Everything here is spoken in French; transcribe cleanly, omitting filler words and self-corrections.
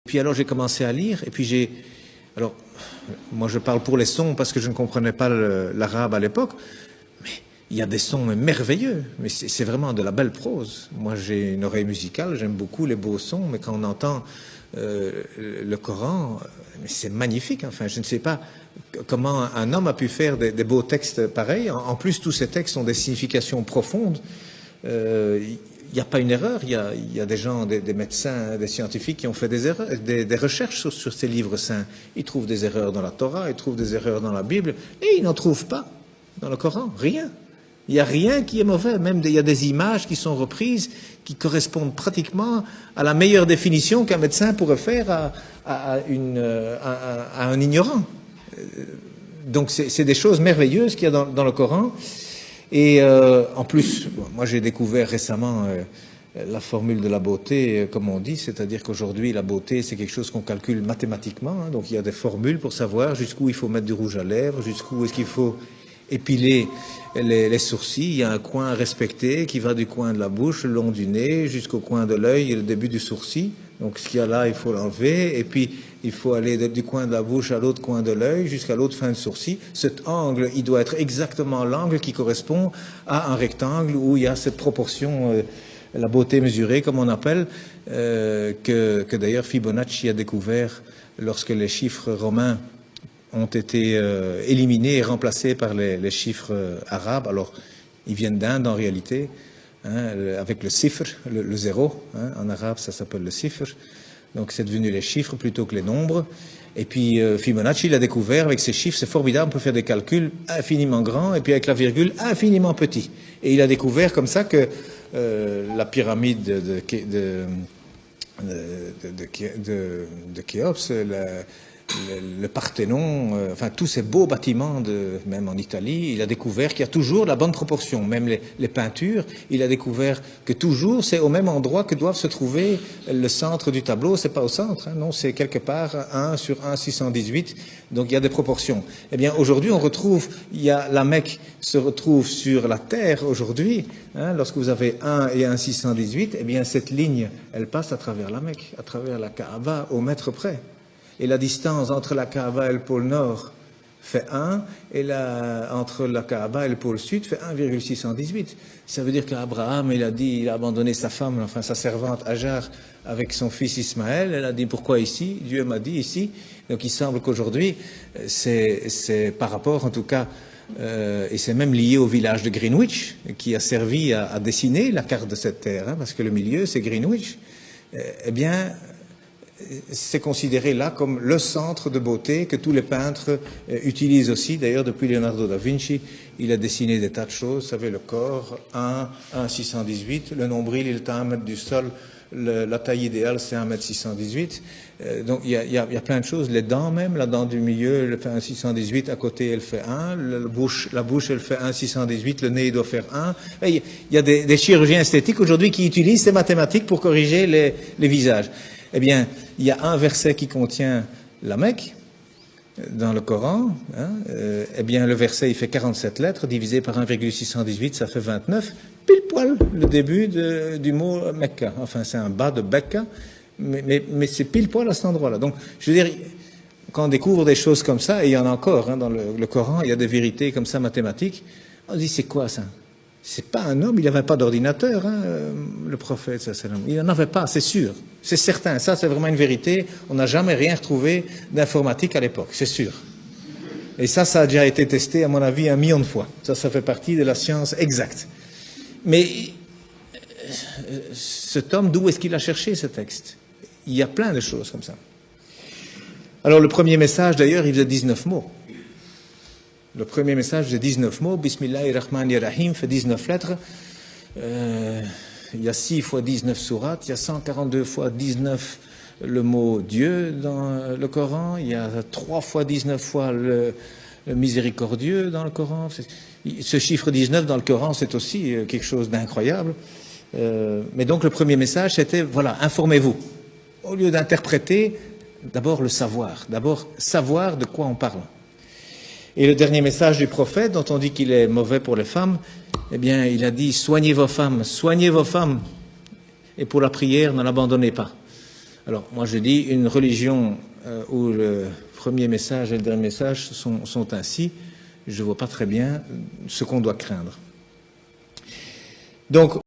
Puis alors j'ai commencé à lire, et puis alors, moi je parle pour les sons parce que je ne comprenais pas l'arabe à l'époque, mais il y a des sons merveilleux, mais c'est vraiment de la belle prose. Moi j'ai une oreille musicale, j'aime beaucoup les beaux sons, mais quand on entend le Coran, c'est magnifique. Enfin, je ne sais pas comment un homme a pu faire des beaux textes pareils. En plus, tous ces textes ont des significations profondes. Il n'y a pas une erreur, il y a des gens, des médecins, des scientifiques qui ont fait des erreurs, des recherches sur ces livres saints. Ils trouvent des erreurs dans la Torah, ils trouvent des erreurs dans la Bible, et ils n'en trouvent pas dans le Coran, rien. Il n'y a rien qui est mauvais, même il y a des images qui sont reprises, qui correspondent pratiquement à la meilleure définition qu'un médecin pourrait faire à un ignorant. Donc c'est des choses merveilleuses qu'il y a dans le Coran. Et en plus, moi j'ai découvert récemment la formule de la beauté, comme on dit, c'est-à-dire qu'aujourd'hui la beauté c'est quelque chose qu'on calcule mathématiquement, hein, donc il y a des formules pour savoir jusqu'où il faut mettre du rouge à lèvres, jusqu'où est-ce qu'il faut épiler les sourcils, il y a un coin à respecter qui va du coin de la bouche, le long du nez, jusqu'au coin de l'œil et le début du sourcil. Donc ce qu'il y a là, il faut l'enlever, et puis il faut aller du coin de la bouche à l'autre coin de l'œil, jusqu'à l'autre fin de sourcil. Cet angle, il doit être exactement l'angle qui correspond à un rectangle où il y a cette proportion, la beauté mesurée, comme on appelle, que d'ailleurs Fibonacci a découvert lorsque les chiffres romains ont été éliminés et remplacés par les chiffres arabes. Alors, ils viennent d'Inde en réalité, hein, avec le sifr, le zéro, hein, en arabe ça s'appelle le sifr, donc c'est devenu les chiffres plutôt que les nombres. Et puis Fibonacci l'a découvert avec ces chiffres, c'est formidable, on peut faire des calculs infiniment grands et puis avec la virgule infiniment petit. Et il a découvert comme ça que la pyramide de Khéops, le Parthénon, enfin tous ces beaux bâtiments, même en Italie, il a découvert qu'il y a toujours la bonne proportion. Même les peintures, il a découvert que toujours c'est au même endroit que doivent se trouver le centre du tableau. C'est pas au centre, hein, non, c'est quelque part 1 sur 1,618. Donc il y a des proportions. Eh bien aujourd'hui on retrouve, la Mecque se retrouve sur la terre aujourd'hui. Hein, lorsque vous avez 1 et 1,618, eh bien cette ligne, elle passe à travers la Mecque, à travers la Kaaba, au mètre près. Et la distance entre la Kaaba et le pôle Nord fait 1, et entre la Kaaba et le pôle Sud fait 1,618. Ça veut dire qu'Abraham, il a abandonné sa femme, enfin sa servante Hajar, avec son fils Ismaël. Elle a dit, pourquoi ici? Dieu m'a dit ici. Donc il semble qu'aujourd'hui, c'est par rapport en tout cas, et c'est même lié au village de Greenwich, qui a servi à dessiner la carte de cette terre, hein, parce que le milieu c'est Greenwich. Eh bien, c'est considéré là comme le centre de beauté que tous les peintres utilisent aussi. D'ailleurs, depuis Leonardo da Vinci, il a dessiné des tas de choses. Vous savez, le corps, 1,618, le nombril, il est à 1 mètre du sol, la taille idéale, c'est 1,618 m. Donc, il y a plein de choses. Les dents même, la dent du milieu, elle fait 1,618, à côté, elle fait 1. La bouche, elle fait 1,618, le nez, il doit faire 1. Et il y a des chirurgiens esthétiques aujourd'hui qui utilisent ces mathématiques pour corriger les visages. Eh bien, il y a un verset qui contient la Mecque dans le Coran. Hein, eh bien, le verset, il fait 47 lettres, divisé par 1,618, ça fait 29. Pile poil le début du mot Mecca. Enfin, c'est un bas de Becca, mais c'est pile poil à cet endroit-là. Donc, je veux dire, quand on découvre des choses comme ça, et il y en a encore hein, dans le Coran, il y a des vérités comme ça mathématiques, on dit, c'est quoi ça? C'est pas un homme, il n'avait pas d'ordinateur, hein, le prophète, il n'en avait pas, c'est sûr, c'est certain, ça c'est vraiment une vérité, on n'a jamais rien retrouvé d'informatique à l'époque, c'est sûr. Et ça a déjà été testé, à mon avis, 1 million de fois. Ça fait partie de la science exacte. Mais cet homme, d'où est-ce qu'il a cherché ce texte? Il y a plein de choses comme ça. Alors le premier message, d'ailleurs, il faisait 19 mots. Le premier message faisait 19 mots, Bismillahirrahmanirrahim, fait 19 lettres. Il y a 6 fois 19 sourates, il y a 142 fois 19 le mot Dieu dans le Coran, il y a 3 fois 19 fois le miséricordieux dans le Coran. Ce chiffre 19 dans le Coran, c'est aussi quelque chose d'incroyable. Mais donc le premier message, c'était, voilà, informez-vous. Au lieu d'interpréter, d'abord le savoir. D'abord savoir de quoi on parle. Et le dernier message du prophète, dont on dit qu'il est mauvais pour les femmes, eh bien, il a dit, soignez vos femmes, et pour la prière, ne l'abandonnez pas. Alors, moi je dis, une religion où le premier message et le dernier message sont ainsi, je ne vois pas très bien ce qu'on doit craindre. Donc,